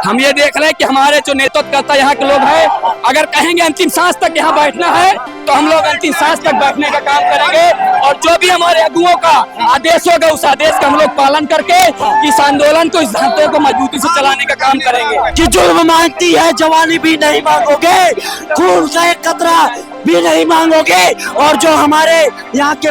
हम ये देख रहे हैं कि हमारे जो नेतृत्व करता यहाँ के लोग हैं, अगर कहेंगे अंतिम सांस तक यहाँ बैठना है तो हम लोग अंतिम सांस तक बैठने का काम करेंगे और जो भी हमारे अगुओं का आदेश होगा उस आदेश का हम लोग पालन करके इस आंदोलन को, इस धरते को मजबूती से चलाने का काम करेंगे। कि जुल्म मांगती है जवानी भी नहीं मांगोगे, खून का एक कतरा भी नहीं मांगोगे। और जो हमारे यहाँ के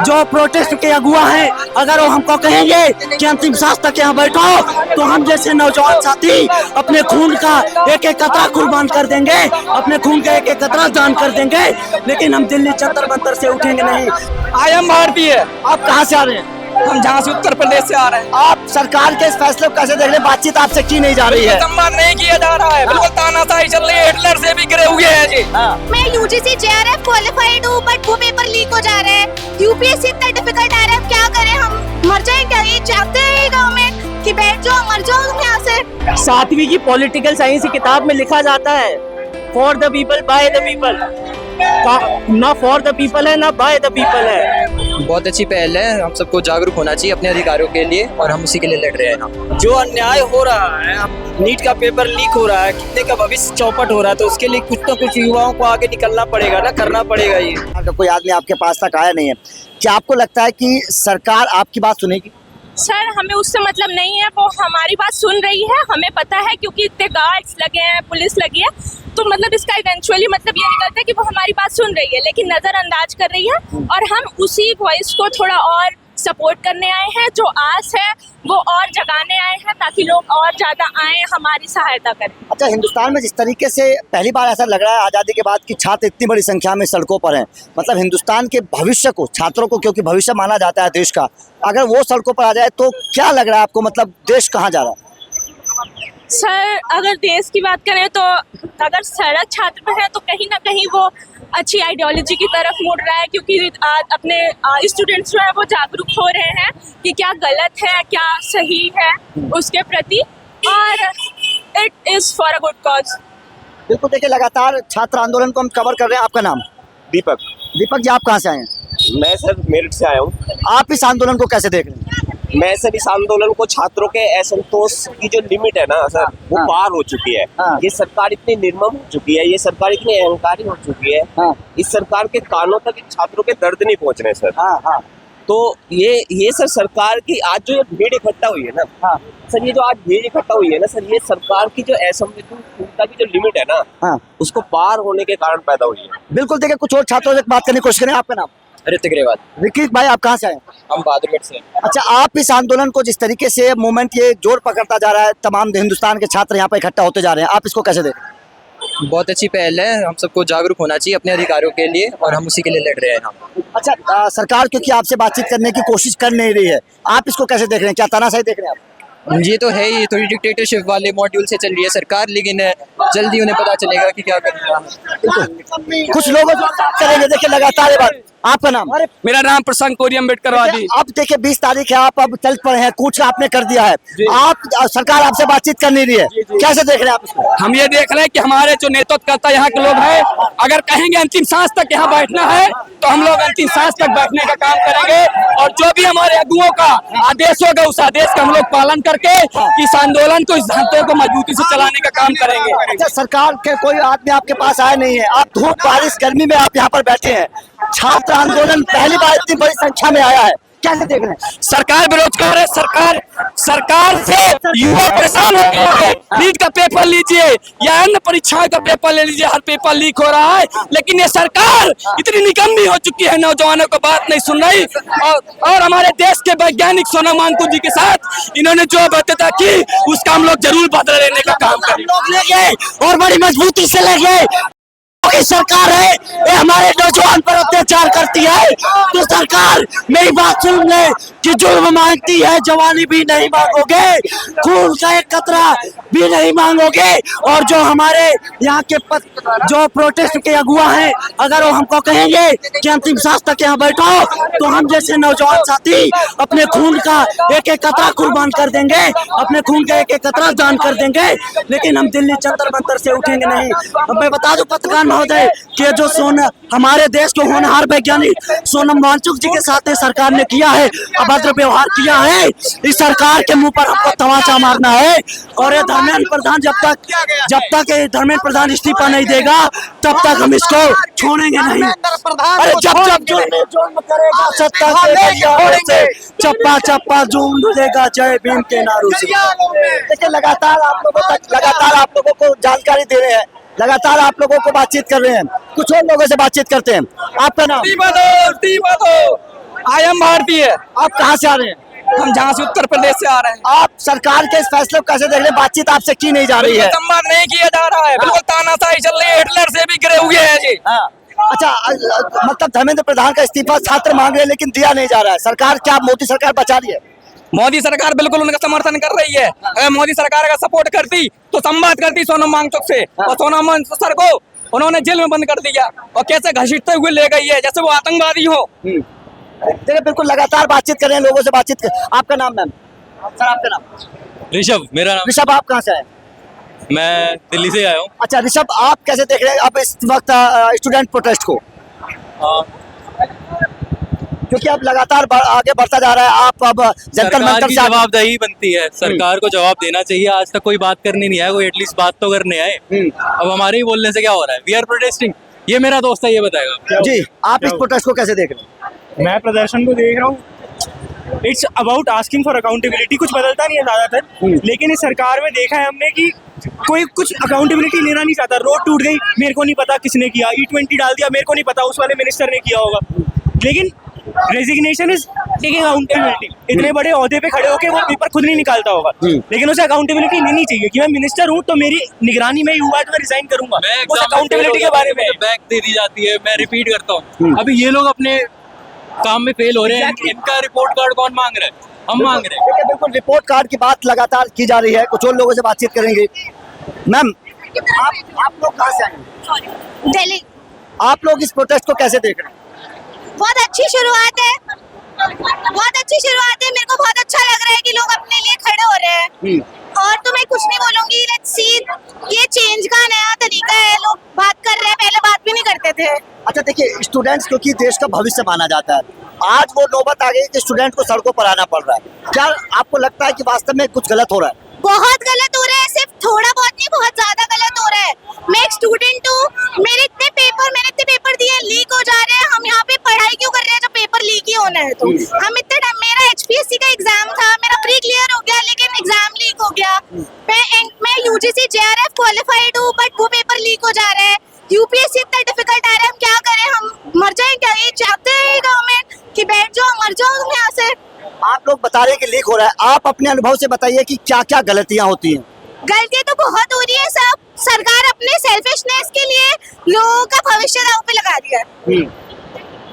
जो प्रोटेस्ट के अगुआ हैं, अगर वो हमको कहेंगे कि अंतिम सांस तक यहाँ बैठो तो हम जैसे नौजवान साथी अपने खून का एक एक कतरा कुर्बान कर देंगे, अपने खून का एक एक कतरा दान कर देंगे। लेकिन हम दिल्ली जंतर मंतर से उठेंगे नहीं। आई एम भारतीय। आप कहाँ से आ रहे हैं? हम जहाँ से उत्तर प्रदेश से आ रहे हैं। आप सरकार के इस फैसले को कैसे देख रहे हैं? बातचीत आपसे की नहीं जा रही है? सम्मान नहीं किया जा रहा है, बिल्कुल तानाशाही चल रही है, हिटलर से भी गिरे हुए हैं जी। मैं यूजीसी जेआरएफ क्वालिफाइड हूँ, बट वो पेपर लीक हो जा रहे हैं। यूपीएससी इतना डिफिकल्ट आ रहा है, क्या करें? हम मर जाए क्या? ये चाहते हैं गाँव में कि बैठ जाओ, मर जाओ तुम यहाँ से। 7वीं की पॉलिटिकल साइंस की किताब में लिखा जाता है for the people by the people, ना फॉर द पीपल है ना बाय द पीपल है। बहुत अच्छी पहल है, हम सबको जागरूक होना चाहिए अपने अधिकारों के लिए और हम उसी के लिए लड़ रहे हैं। जो अन्याय हो रहा है, नीट का पेपर लीक हो रहा है, कितने का भविष्य चौपट हो रहा है, तो उसके लिए कुछ ना कुछ युवाओं को आगे निकलना पड़ेगा ना, करना पड़ेगा। ये अगर कोई आदमी आपके पास तक आया नहीं है, क्या आपको लगता है कि सरकार आपकी बात सुनेगी? सर, हमें उससे मतलब नहीं है, वो हमारी बात सुन रही है, हमें पता है, क्योंकि इतने गार्ड्स लगे हैं, पुलिस लगी है, तो मतलब इसका इवेंचुअली मतलब ये निकलता है कि वो हमारी बात सुन रही है, लेकिन नजरअंदाज कर रही है। और हम उसी वॉइस को थोड़ा और सपोर्ट करने आए हैं, जो आस है वो और जगाने आए हैं, ताकि लोग और ज्यादा आए, हमारी सहायता करें। अच्छा, हिंदुस्तान में जिस तरीके से पहली बार ऐसा लग रहा है आज़ादी के बाद कि छात्र इतनी बड़ी संख्या में सड़कों पर हैं, मतलब हिंदुस्तान के भविष्य को, छात्रों को, क्योंकि भविष्य माना जाता है देश का, अगर वो सड़कों पर आ जाए तो क्या लग रहा है आपको, मतलब देश कहाँ जा रहा है? सर, अगर देश की बात करें तो अगर सड़क छात्र पे है तो कहीं ना कहीं वो अच्छी आइडियोलॉजी की तरफ मुड़ रहा है, क्योंकि अपने स्टूडेंट्स जो है वो जागरूक हो रहे हैं कि क्या गलत है क्या सही है उसके प्रति, और it is for a good cause. बिल्कुल, देखिए लगातार छात्र आंदोलन को हम कवर कर रहे हैं। आपका नाम? दीपक। दीपक जी, आप कहाँ से आए हैं? मैं सर मेरठ से आया हूँ। आप इस आंदोलन को कैसे देख रहे हैं? मैं सर इस आंदोलन को, छात्रों के असंतोष की जो लिमिट है ना सर, वो हाँ। पार हो चुकी है। हाँ। ये सरकार इतनी निर्मम हो चुकी है, ये सरकार इतनी अहंकारी हो चुकी है। हाँ। इस सरकार के कानों तक इन छात्रों के दर्द नहीं पहुंच रहे सर। हाँ हाँ तो ये सर सरकार की आज जो ये भीड़ इकट्ठा हुई है ना, हाँ। सर ये जो आज भीड़ इकट्ठा हुई है ना सर, ये सरकार की जो असंवेदनशीलता की जो लिमिट है ना, हाँ। उसको पार होने के कारण पैदा हुई है। बिल्कुल, देखिए कुछ और छात्रों से बात करने की कोशिश करें। आपका नाम? ऋतिक रेवाल। विकीत भाई, आप कहाँ से आए? हम बहादुरगढ़ से। अच्छा, आप इस आंदोलन को, जिस तरीके से मूवमेंट ये जोर पकड़ता जा रहा है, तमाम हिंदुस्तान के छात्र यहाँ पर इकट्ठा होते जा रहे हैं, आप इसको कैसे देख रहे हैं? बहुत अच्छी पहल है, हम सबको जागरूक होना चाहिए अपने अधिकारों के लिए और हम उसी के लिए लड़ रहे हैं। अच्छा, सरकार क्योंकि आपसे बातचीत करने की कोशिश कर नहीं रही है, आप इसको कैसे देख रहे हैं? क्या तानाशाही देख रहे हैं आप? ये तो है ही, थोड़ी डिक्टेटरशिप वाले मॉड्यूल से चल रही है सरकार, लेकिन जल्दी उन्हें पता चलेगा कि क्या करना है। कुछ लोगों को करेंगे, देखिए लगातार ये बात। आपका नाम? मेरा नाम प्रसंग कोरी अम्बेडकर वादी। अब देखिए 20 तारीख है, आप अब चल पड़े हैं, कूच आपने कर दिया है, आप सरकार आपसे बातचीत कर नहीं रही है, कैसे देख रहे हैं आप इसको? हम ये देख रहे हैं कि हमारे जो नेतृत्व करता यहाँ के लोग हैं, अगर कहेंगे अंतिम सांस तक यहाँ बैठना है तो हम लोग अंतिम सांस तक बैठने का काम करेंगे और जो भी हमारे अगुओं का आदेश होगा उस आदेश का हम लोग पालन करके इस आंदोलन को, इस धरते को मजबूती से चलाने का काम करेंगे। अच्छा, सरकार के कोई आदमी आपके पास आया नहीं है, आप धूप बारिश गर्मी में आप यहाँ पर बैठे हैं, छात्र आंदोलन पहली बार इतनी बड़ी संख्या में आया है, कैसे देख रहे हैं? सरकार बेरोजगार है, सरकार से युवा परेशान हो गया है। नीट का पेपर लीजिए या अन्य परीक्षाओं का पेपर ले लीजिए, हर पेपर लीक हो रहा है, लेकिन ये सरकार इतनी निकम्मी हो चुकी है, नौजवानों को बात नहीं सुन रही। और हमारे देश के वैज्ञानिक सोनम वांगचुक जी के साथ इन्होंने जो बाध्यता की उसका हम लोग जरूर बदला लेने का काम करेंगे और बड़ी मजबूती से लगे। सरकार है ये हमारे नौजवान पर अत्याचार करती है, तो सरकार मेरी बात सुन ले कि जुल्म मांगती है जवानी भी नहीं मांगोगे, खून का एक कतरा भी नहीं मांगोगे। और जो हमारे यहाँ के जो प्रोटेस्ट के अगुआ हैं, अगर वो हमको कहेंगे कि अंतिम सांस तक यहाँ बैठो तो हम जैसे नौजवान साथी अपने खून का एक एक कतरा कुर्बान कर देंगे, अपने खून का एक एक कतरा दान कर देंगे। लेकिन हम दिल्ली जंतर मंतर से उठेंगे नहीं। अब मैं बता दूं पत्रकार महोदय कि जो हमारे देश के होनहार वैज्ञानिक सोनम वांगचुक जी के साथ सरकार ने किया है, अब अभद्र व्यवहार किया है, इस सरकार के मुंह पर हमको तमाचा मारना है। और ये धर्मेंद्र प्रधान जब तक ये धर्मेंद्र प्रधान इस्तीफा नहीं देगा तब तक हम इसको छोड़ेंगे नहीं। अरे जब जुल्म करेगा सत्ता के गलियारे से, चप्पा चप्पा जुल्म देगा जय भीम के नारों से। देखिए लगातार आप लोगों को जानकारी दे रहे हैं, लगातार आप लोगों को बातचीत कर रहे हैं, कुछ और लोगों से बातचीत करते हैं। आपका नाम? आई एम भारतीय। आप कहाँ से आ रहे हैं? हम जहाँ से उत्तर प्रदेश से आ रहे हैं। आप सरकार के इस फैसले को कैसे देख रहे हैं? बातचीत आपसे की नहीं जा रही है? सम्मान नहीं किया जा रहा है, बिल्कुल तानाशाही चल रही है, हिटलर से भी गिरे हुए हैं जी। हाँ। अच्छा, मतलब धर्मेंद्र प्रधान का इस्तीफा छात्र मांग रहे हैं लेकिन दिया नहीं जा रहा है। सरकार क्या मोदी सरकार बचा रही है? मोदी सरकार बिल्कुल उनका समर्थन कर रही है। अगर मोदी सरकार का सपोर्ट करती तो संवाद करती सोनम वांगचुक से, और सोनम वांगचुक सर को उन्होंने जेल में बंद कर दिया और कैसे घसीटते हुए ले गई है जैसे वो आतंकवादी हो। देखिए बिल्कुल लगातार बातचीत कर रहे हैं, लोगों से बातचीत कर। आपका नाम मैम? सर आपका नाम? ऋषभ मेरा नाम। ऋषभ आप कहाँ से आए? मैं दिल्ली से आया हूँ। अच्छा ऋषभ, आप कैसे देख रहे हैं अब इस वक्त स्टूडेंट प्रोटेस्ट को? क्योंकि अब लगातार आगे बढ़ता जा रहा है, आप अब जंतर सरकार मंतर की से जवाबदेही बनती है, सरकार को जवाब देना चाहिए। आज तक कोई बात करने नहीं आया, कोई एटलीस्ट बात तो करने आए। अब हमारे ही बोलने से क्या हो रहा है? We are protesting. ये मेरा दोस्त है, ये बताएगा। जी आप इस प्रोटेस्ट को कैसे देख रहे हैं? मैं प्रदर्शन को देख रहा हूँ, it's about asking for accountability. कुछ बदलता नहीं है ज्यादातर, लेकिन इस सरकार में देखा है हमने कि कोई कुछ अकाउंटेबिलिटी लेना नहीं चाहता। रोड टूट गई, मेरे को नहीं पता किसने किया, E20 डाल दिया, मेरे को नहीं पता, उस वाले मिनिस्टर ने किया होगा। लेकिन रेजिग्नेशन इज टेकिंग अकाउंटेबिलिटी। इतने बड़े ओहदे पे खड़े होकर वो पेपर खुद नहीं निकालता होगा, लेकिन उसे अकाउंटेबिलिटी लेनी चाहिए कि मैं मिनिस्टर हूँ तो मेरी निगरानी में ही हुआ है तो मैं रिजाइन करूंगा। उस अकाउंटेबिलिटी के बारे में बैक दे दी जाती है। मैं रिपीट करता हूँ, अभी ये लोग अपने काम में फेल हो रहे हैं। इनका रिपोर्ट कार्ड कौन मांग रहा है? हम मांग रहे हैं। बिल्कुल रिपोर्ट कार्ड की बात लगातार की जा रही है, कुछ और लोगों से बातचीत करेंगे। मैम आप लोग कहाँ से आए? दिल्ली। आप लोग इस प्रोटेस्ट को कैसे देख रहे हैं? बहुत अच्छी शुरुआत है, बहुत अच्छी शुरुआत है। मेरे को बहुत अच्छा लग रहा है कि लोग अपने लिए खड़े हो रहे हैं। और तो मैं कुछ नहीं बोलूंगी, लेट्स सी, ये चेंज का नया तरीका है। लोग बात कर रहे हैं, पहले बात भी नहीं करते थे। अच्छा देखिए, स्टूडेंट्स क्योंकि देश का भविष्य माना जाता है, आज वो नौबत आ गई कि स्टूडेंट को सड़कों पर आना पड़ रहा है। क्या आपको लगता है कि वास्तव में कुछ गलत हो रहा है? बहुत गलत हो रहा है, सिर्फ थोड़ा बहुत नहीं, बहुत ज्यादा गलत हो रहा है। मैं एक स्टूडेंट हूँ, मैंने इतने पेपर दिए, लीक हो जा रहे हैं। हम यहाँ पे पढ़ाई क्यों कर रहे हैं जब पेपर लीक ही होना है? तो हम मेरा HPSC का एग्जाम था, मेरा प्री क्लियर हो गया, लेकिन एग्जाम लीक हो गया। मैं UGC JRF क्वालिफाइड हूँ, बट वो पेपर लीक हो जा रहा है। UPSC इतना डिफिकल्ट आ रहा है, हम क्या करें? हम मर जाए क्या? ये चाहते हैं गवर्नमेंट कि बैठ जाओ, मर जाओ तुम यहाँ से। आप लोग बता रहे हैं कि लीक हो रहा है, आप अपने अनुभव से बताइए कि क्या क्या गलतियां होती हैं? गलतियां तो बहुत हो रही है सब। सरकार अपने सेल्फिशनेस के लिए लोगों का भविष्य दांव पे लगा दिया है।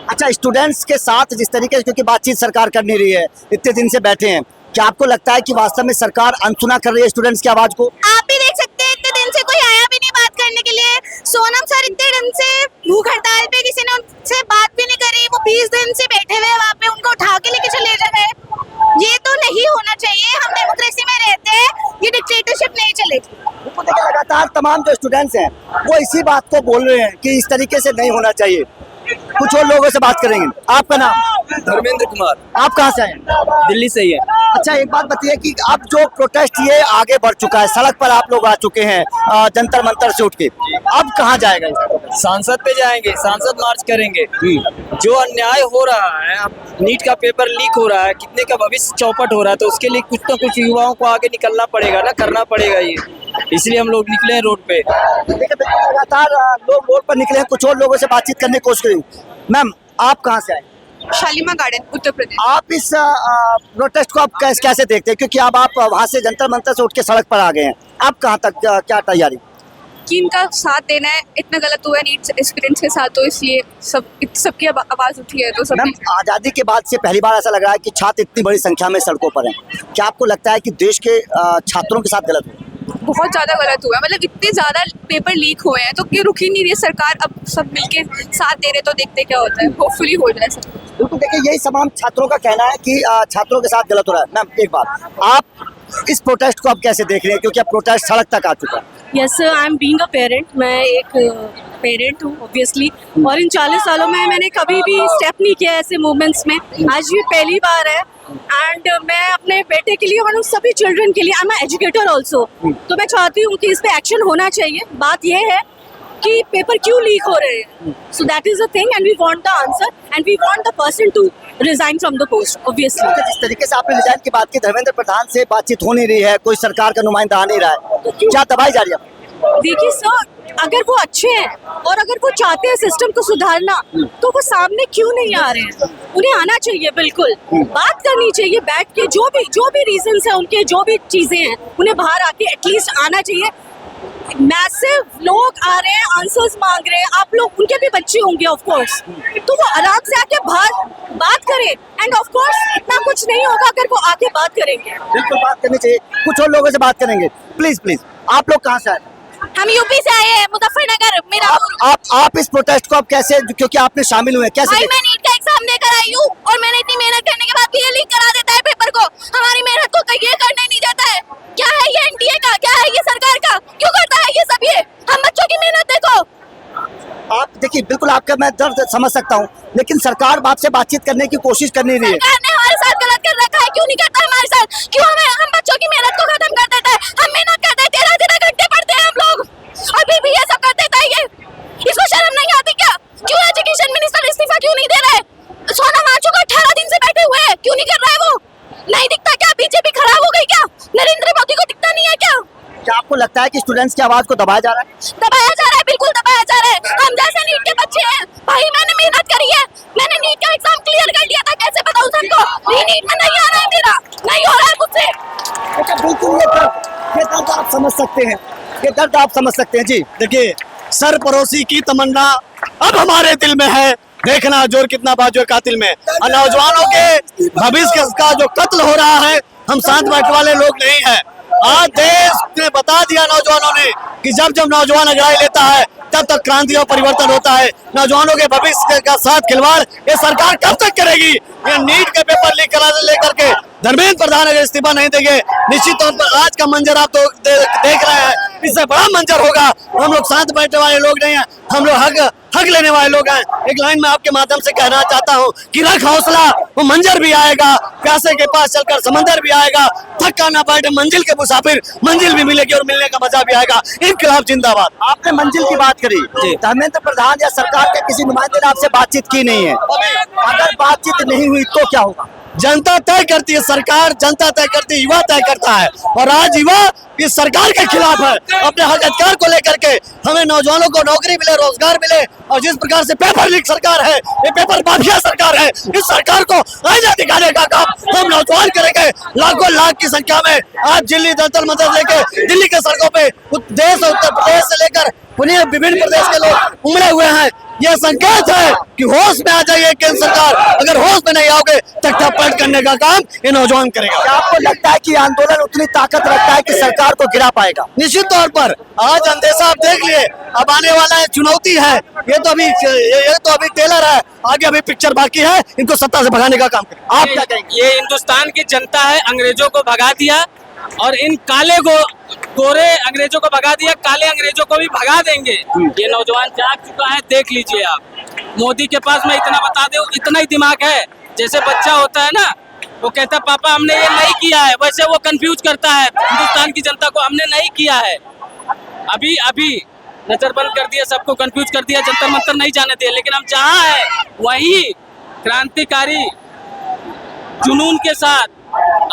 अच्छा स्टूडेंट्स के साथ जिस तरीके से क्योंकि बातचीत सरकार कर नहीं रही है, इतने दिन से बैठे हैं, क्या आपको लगता है कि वास्तव में सरकार अनसुना कर रही है स्टूडेंट्स की आवाज को? आप भी देख सकते हैं, इतने दिन से कोई आया भी नहीं बात करने के लिए। सोनम सर इतने दिन से भूख हड़ताल पे, किसी ने उनसे बात भी नहीं करी। वो 20 दिन से बैठे हुए वहाँ पे, उनको उठा के लेके चले जा गए। ये तो नहीं होना चाहिए। हम डेमोक्रेसी में रहते हैं, ये डिक्टेटरशिप नहीं चलेगी। देखिए लगातार तमाम जो स्टूडेंट्स हैं वो इसी बात को बोल रहे हैं कि इस तरीके से नहीं होना चाहिए। कुछ और लोगों से बात करेंगे। आपका नाम? धर्मेंद्र कुमार। आप कहाँ से आए? दिल्ली से ही है। अच्छा एक बात बताइए कि अब जो प्रोटेस्ट ये आगे बढ़ चुका है, सड़क पर आप लोग आ चुके हैं जंतर मंतर से उठ के, अब कहाँ जाएगा? सांसद पे जाएंगे, सांसद मार्च करेंगे। जो अन्याय हो रहा है, अब नीट का पेपर लीक हो रहा है, कितने का भविष्य चौपट हो रहा है, तो उसके लिए कुछ तो कुछ युवाओं को आगे निकलना पड़ेगा ना, करना पड़ेगा ये। इसलिए हम लोग निकले हैं रोड पे। लगातार लोग रोड पर निकले हैं, कुछ और लोगों से बातचीत करने की कोशिश करेंगे। मैम आप कहाँ से आए? शालीमार गार्डन, उत्तर प्रदेश। आप इस प्रोटेस्ट को आप कैसे देखते हैं? क्योंकि अब आप वहाँ से जंतर मंतर से उठ के सड़क पर आ गए हैं, अब कहाँ तक क्या तैयारी? कि इनका साथ देना है, इतना गलत हुआ है नीट एक्सपीरियंस के साथ, तो इसलिए सबकी आवाज उठी है। तो सब मैम आज़ादी के बाद से पहली बार ऐसा लग रहा है कि छात्र इतनी बड़ी संख्या में सड़कों पर हैं। क्या आपको लगता है कि देश के छात्रों के साथ गलत हुआ? बहुत ज्यादा गलत हुआ है। मतलब इतने ज्यादा पेपर लीक हुए हैं तो क्यों रुक ही नहीं रही सरकार? अब सब मिलके साथ दे रहे, तो देखते क्या होता है, होपफुली हो जाए सब। बिल्कुल देखिए, यही तमाम छात्रों का कहना है कि छात्रों के साथ गलत हो रहा है। मैम एक बात, आप इस प्रोटेस्ट को आप कैसे देख रहे हैं, क्योंकि अब प्रोटेस्ट सड़क तक आ चुका है? Yes I am being a parent, मैं एक पेरेंट हूँ ऑब्वियसली, और इन 40 सालों में मैंने कभी भी स्टेप नहीं किया ऐसे मूवमेंट्स में, आज ये पहली बार है। एंड मैं अपने बेटे के लिए और सभी चिल्ड्रन के लिए, आई एम एजुकेटर ऑल्सो, तो मैं चाहती हूँ कि इस पे एक्शन होना चाहिए। बात ये है कि पेपर क्यों लीक हो रहे हैं, so that is the thing and we want the answer and we want the person to resign from the post obviously. जिस तरीके से आपने रिजाइन की बात की, धर्मेंद्र प्रधान से बातचीत हो नहीं रही है, कोई सरकार का नुमाइंदा आ नहीं रहा है, क्या दबाई जा रही है? देखिए सर, अगर वो अच्छे हैं और अगर वो चाहते हैं सिस्टम को सुधारना, तो वो सामने क्यों नहीं आ रहे हैं? उन्हें आना चाहिए, बिल्कुल बात करनी चाहिए बैठ के, जो भी रीजंस है उनके, जो भी चीजें हैं उन्हें बाहर आके एटलीस्ट आना चाहिए। मैसिव लोग आ रहे हैं, आंसर्स मांग रहे हैं, आप लोग उनके भी बच्चे होंगे ऑफ कोर्स, तो वो आराम से आके बाहर बात करें। एंड ऑफ कोर्स इतना कुछ नहीं होगा अगर वो आके बात करेंगे। बिल्कुल बात करनी चाहिए, कुछ और लोगों से बात करेंगे। प्लीज आप लोग कहाँ से आए? हम यूपी से आए हैं, मुजफ्फरनगर। मेरा आप इस प्रोटेस्ट को आप कैसे, क्योंकि आपने शामिल हुए, कैसे? भाई मैं नीट का एग्जाम देकर आई हूँ और मैंने इतनी मेहनत करने के बाद भी ये लीक करा देता है पेपर को, हमारी मेहनत को ये करने नहीं देता है। क्या है ये एनडीए का, क्या है ये सरकार का, क्यों करता है ये सब? ये हम बच्चों की मेहनत देखो। आप देखिए, बिल्कुल आपका मैं दर्द समझ सकता हूँ, लेकिन सरकार आपसे बातचीत करने की कोशिश कर नहीं रही है। सरकार ने हमारे साथ गलत कर रखा है, क्यों नहीं करता हमारे साथ? क्यों हम बच्चों की मेहनत को खत्म कर देता है? हम मेहनत करते हैं, 13 घंटे पढ़ते हैं हम लोग, अभी भी ये सब कर देता है। ये इसको शर्म नहीं आती क्या? क्यों एजुकेशन मिनिस्टर इस्तीफा क्यों नहीं दे रहा है? सोनम वांगचुक 18 दिन से बैठे हुए हैं, क्यों नहीं कर रहा है? वो नहीं दिखता क्या? बीजेपी खराब हो गई क्या? नरेंद्र मोदी को दिखता नहीं है क्या? क्या आपको लगता है कि स्टूडेंट्स की आवाज को दबाया जा रहा है? दबाया जा रहा है, बिल्कुल दबाया जा रहा है। हम जैसे नीट के बच्चे हैं भाई, मैंने मेहनत करी है, मैंने नीट का एग्जाम क्लियर कर लिया था, कैसे बताऊं सबको? नीट में नहीं आ रहा है मेरा, नहीं हो रहा है मुझसे। अच्छा, बिल्कुल ये दर्द आप समझ सकते हैं, ये दर्द आप समझ सकते हैं जी। देखिए, सर पड़ोसी की तमन्ना अब हमारे दिल में है, देखना जोर कितना बाजू कातिल में। और नौजवानों के भविष्य का जो कत्ल हो रहा है, हम शांत बैठने वाले लोग नहीं है। आज देश ने बता दिया नौजवानों ने कि जब नौजवान अगड़ाई लेता है तब तक क्रांति और परिवर्तन होता है। नौजवानों के भविष्य का साथ खिलवाड़ ये सरकार कब तक करेगी? ये नीट के पेपर लीक कराने लेकर के धर्मेंद्र प्रधान अगर इस्तीफा नहीं देंगे, निश्चित तौर पर आज का मंजर आप तो देख रहे हैं, इससे बड़ा मंजर होगा। हम लोग शांत बैठने वाले लोग नहीं हैं, हम लोग हक लेने वाले लोग हैं। एक लाइन में आपके माध्यम से कहना चाहता हूँ कि रख हौसला, वो मंजर भी आएगा, प्यासे के पास चलकर समंदर भी आएगा, थका ना बैठे मंजिल के मुसाफिर, मंजिल भी मिलेगी और मिलने का मजा भी आएगा। इनकलाब जिंदाबाद। आपने मंजिल की बात करी, धर्मेंद्र प्रधान या सरकार के किसी नुमाइंदे ने आपसे बातचीत की नहीं है, अगर बातचीत नहीं हुई तो क्या होगा? जनता तय करती है, सरकार जनता तय करती है, युवा तय करता है। और आज युवा इस सरकार के खिलाफ है, अपने हक अधिकार को लेकर के। हमें नौजवानों को नौकरी मिले, रोजगार मिले, और जिस प्रकार से पेपर लीक सरकार है, ये पेपर माफिया सरकार है, इस सरकार को आईना दिखाने का काम हम नौजवान करेंगे। लाखों लाख की संख्या में आज दिल्ली जंतर मंतर लेके दिल्ली के सड़कों पे देश और उत्तर प्रदेश से लेकर पुणे विभिन्न प्रदेश के लोग उमड़े हुए हैं। यह संकेत है कि होश में आ जाइए केंद्र सरकार, अगर होश में नहीं आओगे तख्ता पलट करने का काम ये नौजवान करेगा। क्या आपको लगता है कि आंदोलन उतनी ताकत रखता है कि सरकार को गिरा पाएगा? निश्चित तौर पर आज अंदेशा आप देख लिए, अब आने वाला है चुनौती है, ये तो अभी टेलर है, आगे अभी पिक्चर बाकी है, इनको सत्ता से भगाने का काम करें। आप क्या कहेंगे? ये हिंदुस्तान की जनता है, अंग्रेजों को भगा दिया और इन काले गोरे अंग्रेजों को भगा दिया, काले अंग्रेजों को भी भगा देंगे। ये नौजवान जाग चुका है, देख लीजिए आप। मोदी के पास मैं इतना बता दूं, इतना ही दिमाग है, जैसे बच्चा होता है ना, वो कहता है पापा हमने ये नहीं किया है, वैसे वो कंफ्यूज करता है हिंदुस्तान की जनता को, हमने नहीं किया है। अभी नजरबंद कर दिया, सबको कंफ्यूज कर दिया, जंतर मंतर नहीं जाने दिया। लेकिन हम जहाँ है वही क्रांतिकारी जुनून के साथ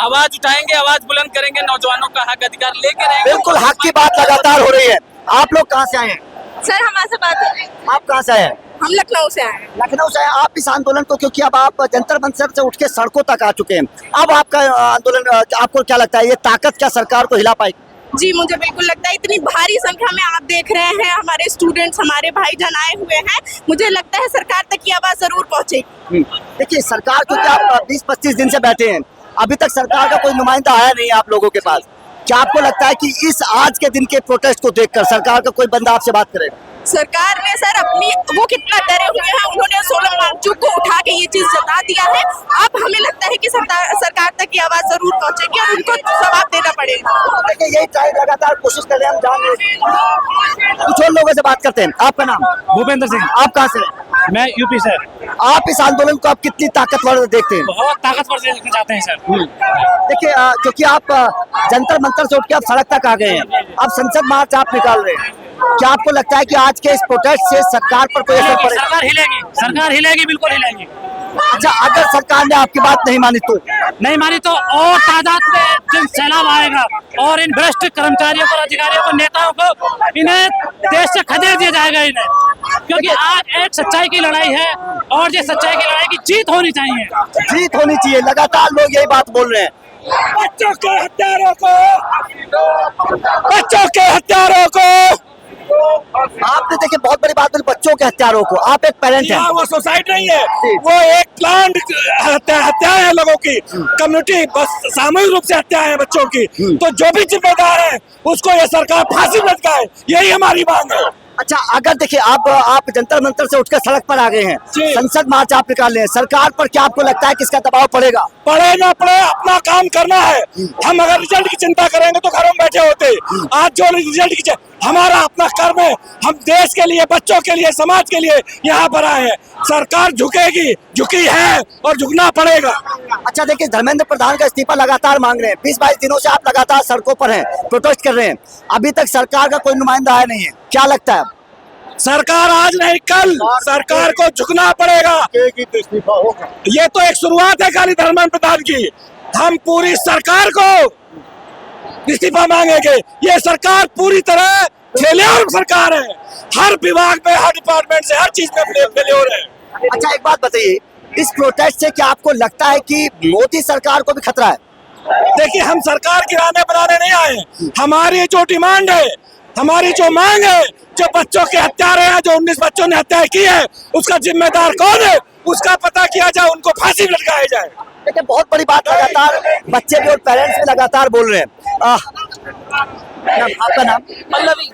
आवाज उठाएंगे, आवाज बुलंद करेंगे, नौजवानों का हक अधिकार लेके रहेंगे। बिल्कुल, हक की बात लगातार हो रही है। आप लोग कहाँ से आए हैं? सर हमारे से बात है, आप कहाँ से आए हैं? हम लखनऊ से आए हैं। लखनऊ से आप इस आंदोलन को, क्योंकि अब आप जंतर मंतर से उठ के सड़कों तक आ चुके हैं, अब आपका आंदोलन, आपको क्या लगता है ये ताकत क्या सरकार को हिला पाएगी? जी मुझे बिल्कुल लगता है, इतनी भारी संख्या में आप देख रहे हैं, हमारे स्टूडेंट्स, हमारे भाईजान आए हुए हैं, मुझे लगता है सरकार तक की आवाज जरूर पहुंचेगी। देखिए, सरकार क्योंकि आप 20-25 दिन से बैठे हैं, अभी तक सरकार का कोई नुमाइंदा आया नहीं है आप लोगों के पास, क्या आपको लगता है कि इस आज के दिन के प्रोटेस्ट को देखकर सरकार का कोई बंदा आपसे बात करेगा? सरकार ने सर अपनी वो कितना डरे हुए हैं, उन्होंने सोनम वांगचुक को उठा के ये चीज जता दिया है। अब हमें लगता है कि सरकार तक ये आवाज जरूर पहुंचेगी और उनको जवाब देना पड़ेगा। देखिए यही ट्राई लगातार कोशिश कर रहे हैं, हम जान रहे कुछ और लोगों से बात करते हैं। आपका नाम? भूपेंद्र सिंह। आप कहाँ से? मैं यूपी से। आप इस आंदोलन को आप कितनी ताकतवर देखते हैं? बहुत ताकतवर से देखना चाहते हैं सर। देखिए क्योंकि आप जंतर मंतर से उठ के आप सड़क तक आ गए हैं, अब संसद मार्च आप निकाल रहे हैं, क्या आपको लगता है कि आज के इस प्रोटेस्ट से सरकार पर कोई असर पड़ेगा? सरकार हिलेगी, बिल्कुल हिलेगी। अच्छा, अगर सरकार ने आपकी बात नहीं मानी तो? नहीं मानी तो और तादाद में जन सैलाब आएगा और इन भ्रष्ट कर्मचारियों को, अधिकारियों को, नेताओं को इन्हें देश से खदेड़ दिया जाएगा इन्हें, क्योंकि आज एक सच्चाई की लड़ाई है और ये सच्चाई की लड़ाई की जीत होनी चाहिए। जीत होनी चाहिए, लगातार लोग यही बात बोल रहे हैं। बच्चों के हत्यारों को आपने देखिए बहुत बड़ी बात बोली, बच्चों के हत्यारों को। आप एक पेरेंट हैं। वो सुसाइड नहीं है, वो एक प्लांट हत्या है लोगों की, कम्युनिटी बस सामूहिक रूप से हत्या है बच्चों की। तो जो भी जिम्मेदार है उसको ये सरकार फांसी पे लटकाए, यही हमारी मांग है। अच्छा, अगर देखिए आप जंतर मंतर से उठकर सड़क पर आ गए हैं, संसद मार्च आप निकाल रहे हैं, सरकार पर क्या आपको लगता है किसका दबाव पड़ेगा? पड़े ना पड़े, अपना काम करना है। हम अगर रिजल्ट की चिंता करेंगे तो घरों में बैठे होते। आज जो रिजल्ट की हमारा अपना कर्म है, हम देश के लिए, बच्चों के लिए, समाज के लिए यहाँ पर आए हैं। सरकार झुकेगी, झुकी है और झुकना पड़ेगा। अच्छा देखिए, धर्मेंद्र प्रधान का इस्तीफा लगातार मांग रहे हैं, 20-22 दिनों से आप लगातार सड़कों पर हैं, प्रोटेस्ट कर रहे हैं, अभी तक सरकार का कोई नुमाइंदा आया नहीं है, क्या लगता है? सरकार आज नहीं कल सरकार को झुकना पड़ेगा। ये तो एक शुरुआत है खाली धर्मेंद्र प्रधान की, हम पूरी सरकार को इस्तीफा मांगेंगे। ये सरकार पूरी तरह फेलियर सरकार है, हर विभाग में, हर डिपार्टमेंट से, हर चीज में फेलियर है। अच्छा एक बात बताइए, इस प्रोटेस्ट से क्या आपको लगता है कि मोदी सरकार को भी खतरा है? देखिए, हम सरकार गिराने बनाने नहीं आए, हमारी जो डिमांड है, हमारी जो मांग है, जो बच्चों के हत्यारे हैं, जो 19 बच्चों ने हत्या की है, उसका जिम्मेदार कौन है, उसका पता किया जाए, उनको फांसी लटकाया जाए। देखिए बहुत बड़ी बात लगातार बच्चे भी और पेरेंट्स भी लगातार बोल रहे हैं। आपका नाम? पल्लवी।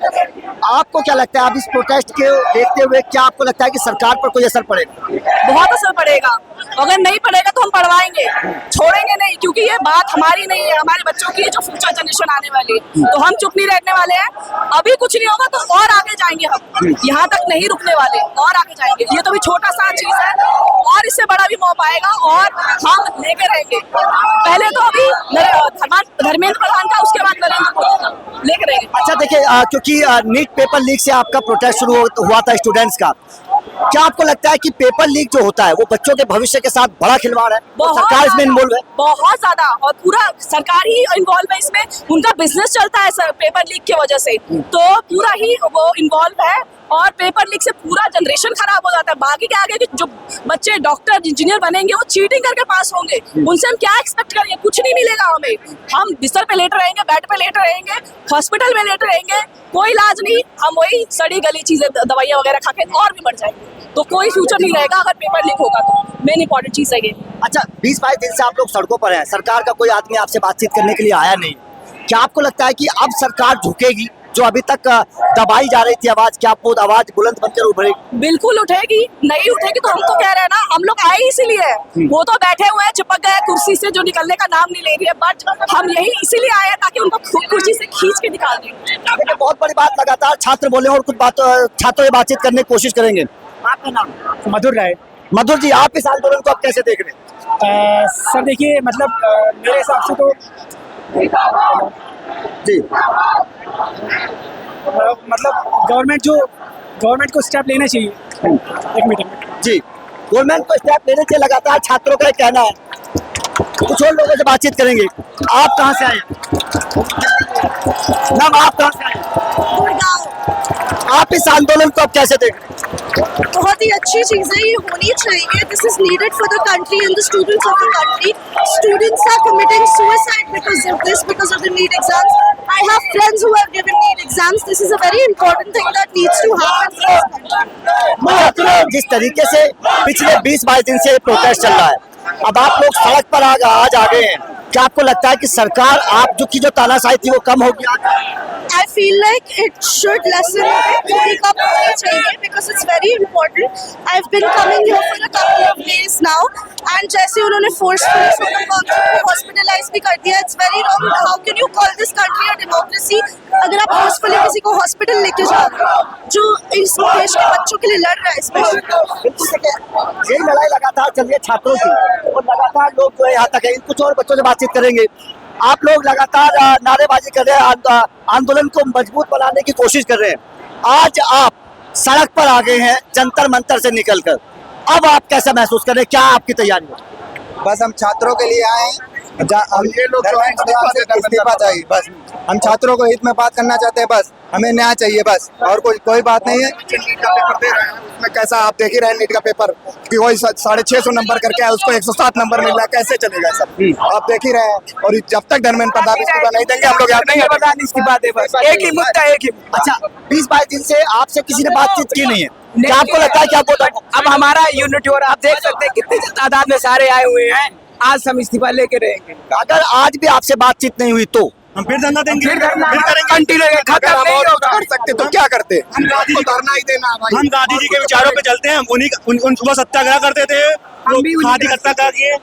आपको क्या लगता है, आप इस प्रोटेस्ट के देखते हुए क्या आपको लगता है कि सरकार पर कोई असर पड़ेगा? बहुत असर पड़ेगा, अगर नहीं पड़ेगा तो हम पढ़वाएंगे, छोड़ेंगे नहीं, क्योंकि ये बात हमारी नहीं है, हमारे बच्चों की है, जो फ्यूचर जनरेशन आने वाली है। तो हम चुप नहीं रहने वाले हैं, अभी कुछ नहीं होगा तो और आगे जाएंगे, हम यहाँ तक नहीं रुकने वाले, और आगे जाएंगे। ये तो भी छोटा सा चीज है, और इससे बड़ा भी मौका आएगा और हम लेके रहेंगे। पहले तो अभी धर्मेंद्र प्रधान का, उसके बाद नरेंद्र मोदी का लेके रहेंगे। अच्छा देखिए, क्योंकि नीट पेपर लीक से आपका प्रोटेस्ट शुरू हुआ था स्टूडेंट्स का, क्या आपको लगता है कि पेपर लीक जो होता है वो बच्चों के भविष्य के साथ बड़ा खिलवाड़ है? सरकार इसमें इन्वॉल्व है? बहुत ज्यादा, और पूरा सरकार ही इन्वॉल्व है इसमें, उनका बिजनेस चलता है सर पेपर लीक की वजह से, तो पूरा ही वो इन्वॉल्व है। और पेपर लीक से पूरा जनरेशन खराब हो जाता है। बाकी के आगे जो बच्चे डॉक्टर इंजीनियर बनेंगे वो चीटिंग करके पास होंगे, उनसे हम क्या एक्सपेक्ट करेंगे? कुछ नहीं मिलेगा हमें, हम बिस्तर पे लेटे रहेंगे, बेड पे लेटे रहेंगे, हॉस्पिटल में लेटे रहेंगे, कोई इलाज नहीं, हम वही सड़ी गली चीजें, दवाइयाँ वगैरह खा के और भी बढ़ जाएंगे। तो कोई फ्यूचर नहीं रहेगा अगर पेपर लीक होगा तो, मेन इंपॉर्टेंट चीज है ये। अच्छा, 20-22 दिन से आप लोग सड़कों पर हैं, सरकार का कोई आदमी आपसे बातचीत करने के लिए आया नहीं, क्या आपको लगता है कि अब सरकार झुकेगी? जो अभी तक दबाई जा रही थी आवाज, क्या वो आवाज बुलंद बनकर उभरेगी? बिल्कुल उठेगी, नहीं उठेगी तो हम तो कह रहे हैं ना, हम लोग आए इसीलिए, वो तो बैठे हुए हैं, चिपक गए कुर्सी से, जो निकलने का नाम नहीं ले रही है, बट हम यही इसीलिए आए हैं ताकि उनको कुर्सी से खींच के निकाल दें। देखिए बहुत बड़ी बात, लगातार छात्र बोले और कुछ बात छात्रों से बातचीत करने की कोशिश करेंगे। आपका नाम? मधुर राय। मधुर जी, आप इस आंदोलन को आप कैसे देख रहे हैं? सर देखिए, मतलब मेरे हिसाब से तो जी मतलब गवर्नमेंट को स्टेप लेना चाहिए। एक मिनट जी, गवर्नमेंट को स्टेप लेने से लगातार छात्रों का कहना है। कुछ और लोगों से बातचीत करेंगे। आप कहाँ से आए? मैम आप कहाँ से आए? आप इस आंदोलन को आप कैसे देख रहे हैं? बहुत ही अच्छी चीज है, ये होनी चाहिए। This is needed for the country and the students of the country. Students are committing suicide because of this, because of the NEET exams. I have friends who have given NEET exams. This is a very important thing that needs to happen. जिस तरीके से पिछले 20-22 दिन से protest चल रहा है, अब आप लोग सड़क पर आज आ गए हैं, क्या आपको लगता है कि सरकार आप जो की जो तानाशाही थी वो कम होगी? I feel like it should lessen a bit. क्योंकि कम होनी चाहिए because it's very important. I've been coming here for a couple of days now and जैसे उन्होंने forcefully सोनम वांगचुक को hospitalize भी कर दिया, it's very wrong. How can you call this country a democracy अगर आप forcefully किसी को hospital लेके जा रहे हो जो इस देश के बच्चों के लिए लड़ रहा है स्पेशली? यही लड़ाई लगातार चल रही है छात्रों की और लगातार लोग जो है यहाँ तक है। कुछ और बच्चों से बातचीत करेंगे। आप लोग लगातार नारेबाजी कर रहे हैं, आंदोलन को मजबूत बनाने की कोशिश कर रहे हैं। आज आप सड़क पर आ गए हैं जंतर मंतर से निकलकर, अब आप कैसा महसूस कर रहे हैं? क्या आपकी तैयारी है? बस हम छात्रों के लिए आए हैं, हम ये लोग इस्तीफा चाहिए। बस हम छात्रों को हित में बात करना चाहते हैं, बस हमें न्याय चाहिए बस, और कोई बात नहीं है। नीट का पेपर दे रहे हैं उसमें कैसा आप देख ही रहे हैं, नीट का पेपर कि वही 650 नंबर करके है, उसको 107 नंबर मिल रहा है, कैसे चलेगा सब आप देख ही रहे हैं। और जब तक धर्मेंद्र प्रताप इस्तीफा नहीं देंगे हम लोग यहाँ नहीं प्रधान इस्तीफा दे, बस एक ही मुद्दा, एक ही। अच्छा, 20-22 दिन से आपसे किसी ने बातचीत की नहीं है, क्या आपको लगता है कि आपको अब हमारा यूनिट हो रहा है, आप देख सकते हैं कितनी तादाद में सारे आए हुए हैं। आज हम इस्तीफा लेके रहेंगे। अगर आज भी आपसे बातचीत नहीं हुई तो हम फिर धरना देंगे, फिर कंटिन्यू खत्म नहीं होगा। कर सकते तो क्या करते? हम गांधी जी धरना ही देना भाई। हम गांधी जी के विचारों पे चलते हैं। हम उन्हीं वो सत्याग्रह करते थे, वो खादी सत्याग्रह किए,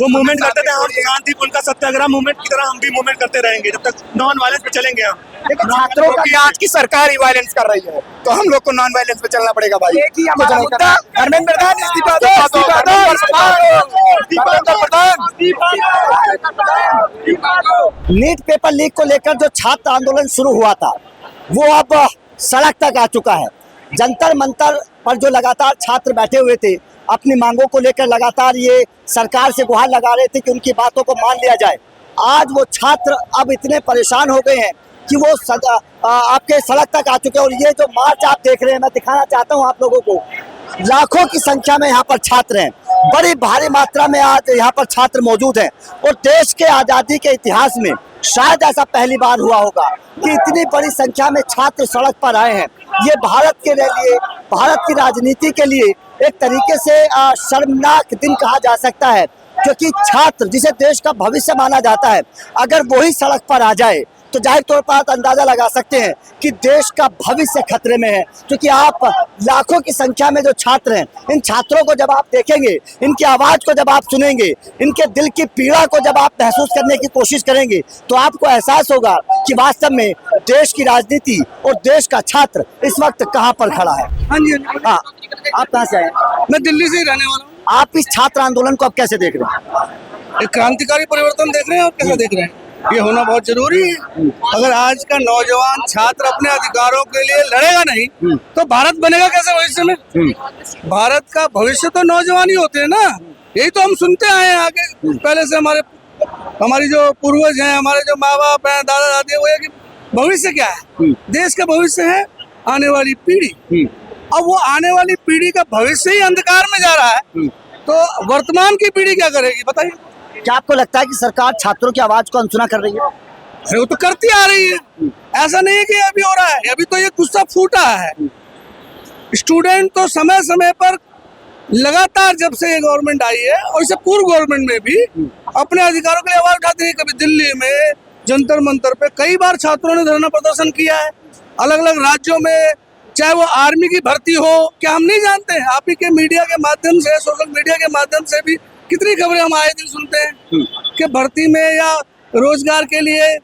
वो मूवमेंट करते थे। हम शांति उनका सत्याग्रह मूवमेंट की तरह हम भी मूवमेंट करते रहेंगे जब तक नॉन वायलेंस पे चलेंगे हम। छात्रों की आज की सरकार ही वायलेंस कर रही है तो हम लोग को नॉन वायलेंस पे चलना पड़ेगा भाई। एक ही हमारा मुद्दा, धर्मेंद्र प्रधान इस्तीफा दो, इस्तीफा दो, नीट पेपर लीक को लेकर जो छात्र आंदोलन शुरू हुआ था वो अब सड़क तक आ चुका है। जंतर मंतर पर जो लगातार छात्र बैठे हुए थे, अपनी मांगों को लेकर लगातार ये सरकार से गुहार लगा रहे थे कि उनकी बातों को मान लिया जाए। आज वो छात्र अब इतने परेशान हो गए हैं कि वो आपके सड़क तक आ चुके हैं। और ये जो मार्च आप देख रहे हैं, मैं दिखाना चाहता हूँ आप लोगों को, लाखों की संख्या में यहाँ पर छात्र हैं, बड़ी भारी मात्रा में आज यहाँ पर छात्र मौजूद हैं। और देश के आज़ादी के इतिहास में शायद ऐसा पहली बार हुआ होगा कि इतनी बड़ी संख्या में छात्र सड़क पर आए हैं। ये भारत के लिए, भारत की राजनीति के लिए एक तरीके से शर्मनाक दिन कहा जा सकता है, क्योंकि छात्र जिसे देश का भविष्य माना जाता है, अगर वही सड़क पर आ जाए तो जाहिर तौर पर आप अंदाजा लगा सकते हैं कि देश का भविष्य खतरे में है। क्योंकि आप लाखों की संख्या में जो छात्र हैं, इन छात्रों को जब आप देखेंगे, इनकी आवाज़ को जब आप सुनेंगे, इनके दिल की पीड़ा को जब आप महसूस करने की कोशिश करेंगे, तो आपको एहसास होगा कि वास्तव में देश की राजनीति और देश का छात्र इस वक्त कहाँ पर खड़ा है। हाँ जी, हाँ, आप कहाँ से आए? मैं दिल्ली से ही रहने वाला हूँ। आप इस छात्र आंदोलन को आप कैसे देख रहे हैं? एक क्रांतिकारी परिवर्तन देख रहे हैं और कैसे देख रहे हैं? ये होना बहुत जरूरी है। अगर आज का नौजवान छात्र अपने अधिकारों के लिए लड़ेगा नहीं तो भारत बनेगा कैसे भविष्य में? भारत का भविष्य तो नौजवान ही होते हैं ना। यही तो हम सुनते आए हैं आगे पहले से, हमारी जो पूर्वज हैं, हमारे जो माँ बाप हैं, दादा दादी, वो है कि भविष्य क्या है? देश का भविष्य है आने वाली पीढ़ी। अब वो आने वाली पीढ़ी का भविष्य ही अंधकार में जा रहा है, तो वर्तमान की पीढ़ी क्या करेगी बताइए? क्या आपको लगता है कि सरकार छात्रों की आवाज को अनसुना कर रही है? अरे वो तो करती आ रही है, ऐसा नहीं है कि अभी हो रहा है। अभी तो ये गुस्सा फूटा है। स्टूडेंट तो समय समय पर लगातार, जब से ये गवर्नमेंट आई है और इससे पूर्व गवर्नमेंट में भी अपने अधिकारों के लिए आवाज उठाते हैं। कभी दिल्ली में जंतर मंतर पे कई बार छात्रों ने धरना प्रदर्शन किया है, अलग अलग राज्यों में, चाहे वो आर्मी की भर्ती हो, क्या हम नहीं जानते हैं? आप ही के मीडिया के माध्यम से, सोशल मीडिया के माध्यम से भी कितनी खबरें हम आए दिन सुनते हैं कि भर्ती में या रोजगार के लिए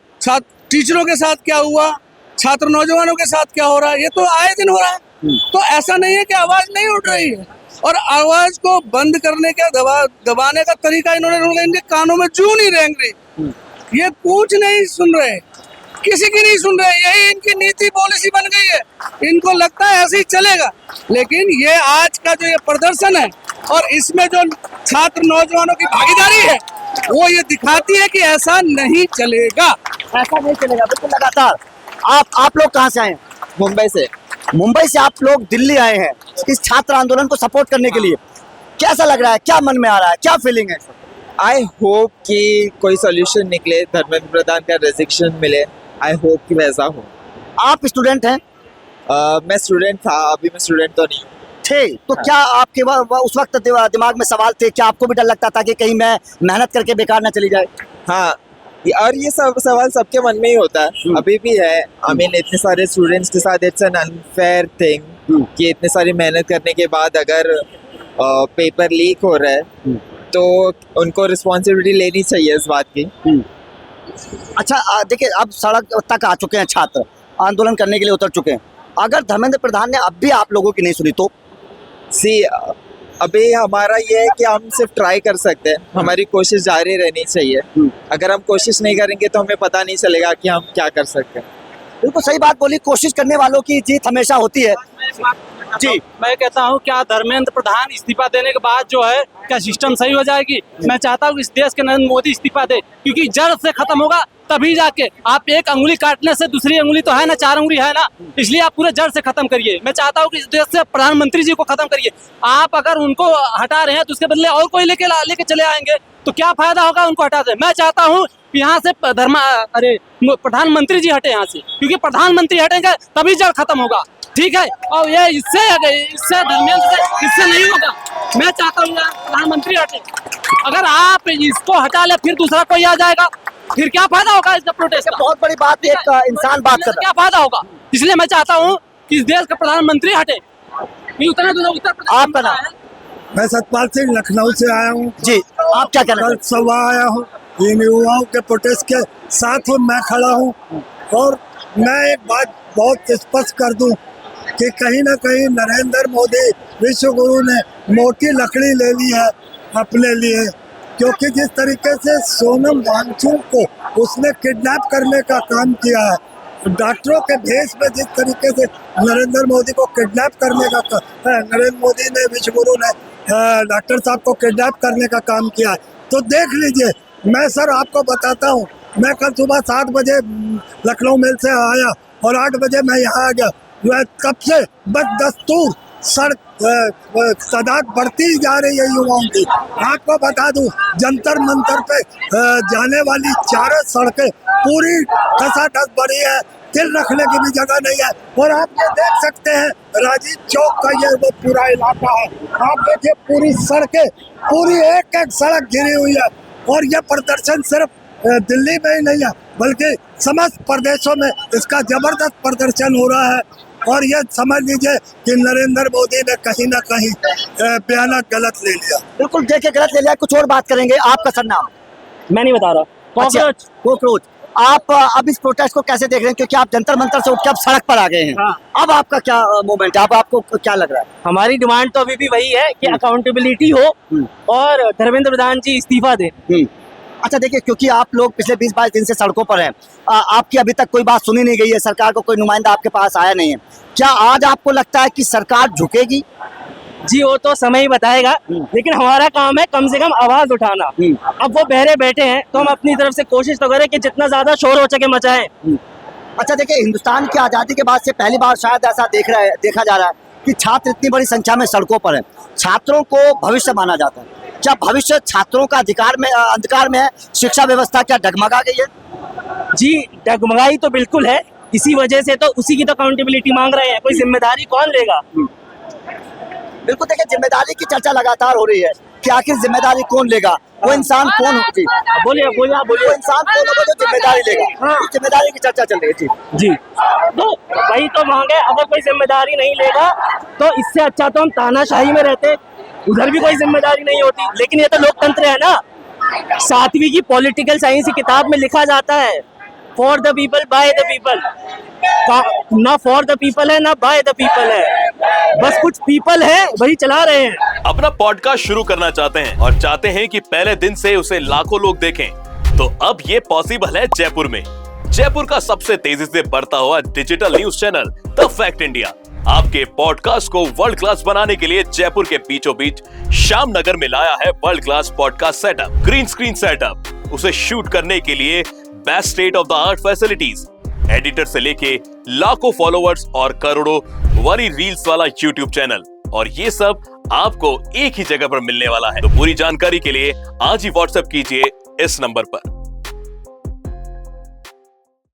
टीचरों के साथ क्या हुआ, छात्र नौजवानों के साथ क्या हो रहा है, ये तो आए दिन हो रहा है। तो ऐसा नहीं है कि आवाज नहीं उठ रही है। और आवाज को बंद करने का, दबाने का तरीका इन्होंने ढूंढा। इनके कानों में जूं नहीं रेंग रही, ये कुछ नहीं सुन रहे, किसी की नहीं सुन रहे। यही इनकी नीति पॉलिसी बन गई है। इनको लगता है ऐसे ही चलेगा। लेकिन ये आज का जो ये प्रदर्शन है और इसमें जो छात्र नौजवानों की भागीदारी है, वो ये दिखाती है कि ऐसा नहीं चलेगा। ऐसा नहीं चलेगा बिल्कुल। लगातार आप लोग कहाँ से आए हैं? मुंबई से। मुंबई से आप लोग दिल्ली आए हैं इस छात्र आंदोलन को सपोर्ट करने के लिए। कैसा लग रहा है, क्या मन में आ रहा है, क्या फीलिंग है? आई होप कि कोई सोल्यूशन निकले, धर्मेंद्र प्रधान का रेजिग्नेशन मिले। आई होप कि वैसा हो। आप स्टूडेंट हैं? मैं स्टूडेंट था, अभी मैं स्टूडेंट तो नहीं हूँ। थे तो क्या आपके उस वक्त दिमाग में सवाल थे? क्या आपको भी डर लगता था कि कहीं मैं मेहनत करके बेकार ना चली जाए? हाँ, और ये सब सवाल सबके मन में ही होता है, अभी भी है। आई मीन इतने सारे स्टूडेंट्स के साथ इट्स एन अनफेयर थिंग कि इतने सारी मेहनत करने के बाद अगर पेपर लीक हो रहा है तो उनको रिस्पॉन्सिबिलिटी लेनी चाहिए इस बात की। अच्छा देखिए, अब सड़क तक आ चुके हैं छात्र, आंदोलन करने के लिए उतर चुके हैं। अगर धर्मेंद्र प्रधान ने अब भी आप लोगों की नहीं सुनी तो अभी हमारा ये है कि हम सिर्फ ट्राई कर सकते हैं, हमारी कोशिश जारी रहनी चाहिए। अगर हम कोशिश नहीं करेंगे तो हमें पता नहीं चलेगा कि हम क्या कर सकते हैं। बिल्कुल सही बात बोली, कोशिश करने वालों की जीत हमेशा होती है। जी, मैं कहता हूँ क्या धर्मेंद्र प्रधान इस्तीफा देने के बाद जो है क्या सिस्टम सही हो जाएगी? मैं चाहता हूँ इस देश के नरेंद्र मोदी इस्तीफा दे, क्योंकि जड़ से खत्म होगा तभी जाके। आप एक अंगुली काटने से दूसरी अंगुली तो है ना, 4 अंगुली है ना, इसलिए आप पूरे जड़ से खत्म करिए। मैं चाहता हूँ कि इस देश से प्रधानमंत्री जी को खत्म करिए। आप अगर उनको हटा रहे हैं तो उसके बदले और कोई लेके चले आएंगे तो क्या फायदा होगा उनको हटा दे। मैं चाहता हूँ यहाँ से प्रधानमंत्री जी हटे यहाँ से, क्योंकि प्रधानमंत्री हटेंगे तभी जड़ खत्म होगा, ठीक है। और ये इससे धर्मेंद्र से इससे नहीं होगा। मैं चाहता हूँ प्रधानमंत्री हटे। अगर आप इसको हटा ले फिर दूसरा कोई आ जाएगा, फिर क्या फायदा होगा इसका प्रोटेस्ट का? बहुत बड़ी बात, एक इंसान बात कर रहा है, क्या फायदा होगा? इसलिए मैं चाहता हूँ कि इस देश का प्रधानमंत्री हटे। उतना उत्तर प्रदेश आपका नाम? मैं सतपाल सिंह लखनऊ से आया हूँ जी, आप क्या कहना? कल सुबह आया हूँ, इन युवाओं के प्रोटेस्ट के साथ मैं खड़ा हूँ। और मैं एक बात बहुत स्पष्ट कर दूं कि कहीं ना कहीं नरेंद्र मोदी विश्व गुरु ने मोटी लकड़ी ले ली है अपने लिए, क्योंकि जिस तरीके से सोनम वांगचुक को उसने किडनैप करने का काम किया है, डॉक्टरों के भेष में जिस तरीके से नरेंद्र मोदी को किडनैप करने का नरेंद्र मोदी ने, विश्व गुरु ने डॉक्टर साहब को किडनैप करने का काम किया है। तो देख लीजिए, मैं सर आपको बताता हूँ, मैं कल सुबह 7 बजे लखनऊ मेल से आया और 8 बजे मैं यहाँ आ गया। तब से बदस्तूर सड़क तादाद बढ़ती जा रही है युवाओं की। आपको बता दूं, जंतर मंतर पे जाने वाली 4 सड़कें पूरी खसाखस भरी है, तिल रखने की भी जगह नहीं है। और आप ये देख सकते हैं राजीव चौक का ये वो पूरा इलाका है, आप देखिए पूरी सड़कें, पूरी एक एक सड़क घिरी हुई है। और ये प्रदर्शन सिर्फ दिल्ली में ही नहीं है बल्कि समस्त प्रदेशों में इसका जबरदस्त प्रदर्शन हो रहा है। और ये समझ लीजिए कि नरेंद्र मोदी ने कहीं ना कहीं बयान गलत ले लिया। बिल्कुल देखिए, गलत ले लिया। कुछ और बात करेंगे। आपका सर नाम? मैं नहीं बता रहा। कोकरोच। आप अब इस प्रोटेस्ट को कैसे देख रहे हैं, क्योंकि आप जंतर मंतर से उठ के अब सड़क पर आ गए हैं? हाँ। अब आपका क्या मूवमेंट है, अब आपको क्या लग रहा है? हमारी डिमांड तो अभी भी वही है कि अकाउंटेबिलिटी हो और धर्मेंद्र प्रधान जी इस्तीफा दें। अच्छा देखिए, क्योंकि आप लोग पिछले 20-22 दिन से सड़कों पर हैं, आपकी अभी तक कोई बात सुनी नहीं गई है, सरकार को कोई नुमाइंदा आपके पास आया नहीं है, क्या आज आपको लगता है कि सरकार झुकेगी? जी वो तो समय ही बताएगा, लेकिन हमारा काम है कम से कम आवाज उठाना। अब वो बहरे बैठे हैं तो हम अपनी तरफ से कोशिश तो करें कि जितना ज्यादा शोर हो सके मचाएं। अच्छा देखिए, हिंदुस्तान की आज़ादी के बाद से पहली बार शायद ऐसा देखा जा रहा है कि छात्र इतनी बड़ी संख्या में सड़कों पर है। छात्रों को भविष्य माना जाता है, क्या भविष्य छात्रों का अंधकार में है? शिक्षा व्यवस्था क्या डगमगा गई है? जी डगमगाई तो बिल्कुल है, इसी वजह से तो उसी की तो अकाउंटेबिलिटी मांग रहे हैं। कोई जिम्मेदारी कौन लेगा? बिल्कुल देखिए, जिम्मेदारी की चर्चा लगातार हो रही है कि आखिर जिम्मेदारी कौन लेगा, वो इंसान कौन होगी? बोलिए। वो इंसान कौन होगा जो जिम्मेदारी लेगा? उस जिम्मेदारी की चर्चा चल रही है। जी तो वही तो मांगे, अगर कोई जिम्मेदारी नहीं लेगा तो इससे अच्छा तो हम तानाशाही में रहते, उधर भी कोई जिम्मेदारी नहीं होती। लेकिन ये तो लोकतंत्र है ना। 7वीं की पॉलिटिकल साइंस की किताब में लिखा जाता है, for the people by the people. ना फॉर द पीपल है ना बाय द पीपल है, बस कुछ पीपल है वही चला रहे हैं। अपना पॉडकास्ट शुरू करना चाहते हैं और चाहते हैं कि पहले दिन से उसे लाखों लोग देखें, तो अब ये पॉसिबल है जयपुर में। जयपुर का सबसे तेजी से बढ़ता हुआ digital news channel the fact India आपके पॉडकास्ट को वर्ल्ड क्लास बनाने के लिए जयपुर के बीचों बीच श्याम नगर में लाया है world class podcast setup, green screen setup. उसे शूट करने के लिए best state of the art facilities, editor से लेके लाखों फॉलोअर्स और करोड़ों वाली रील्स वाला यूट्यूब चैनल, और ये सब आपको एक ही जगह पर मिलने वाला है। तो पूरी जानकारी के लिए आज ही व्हाट्सएप कीजिए इस नंबर पर।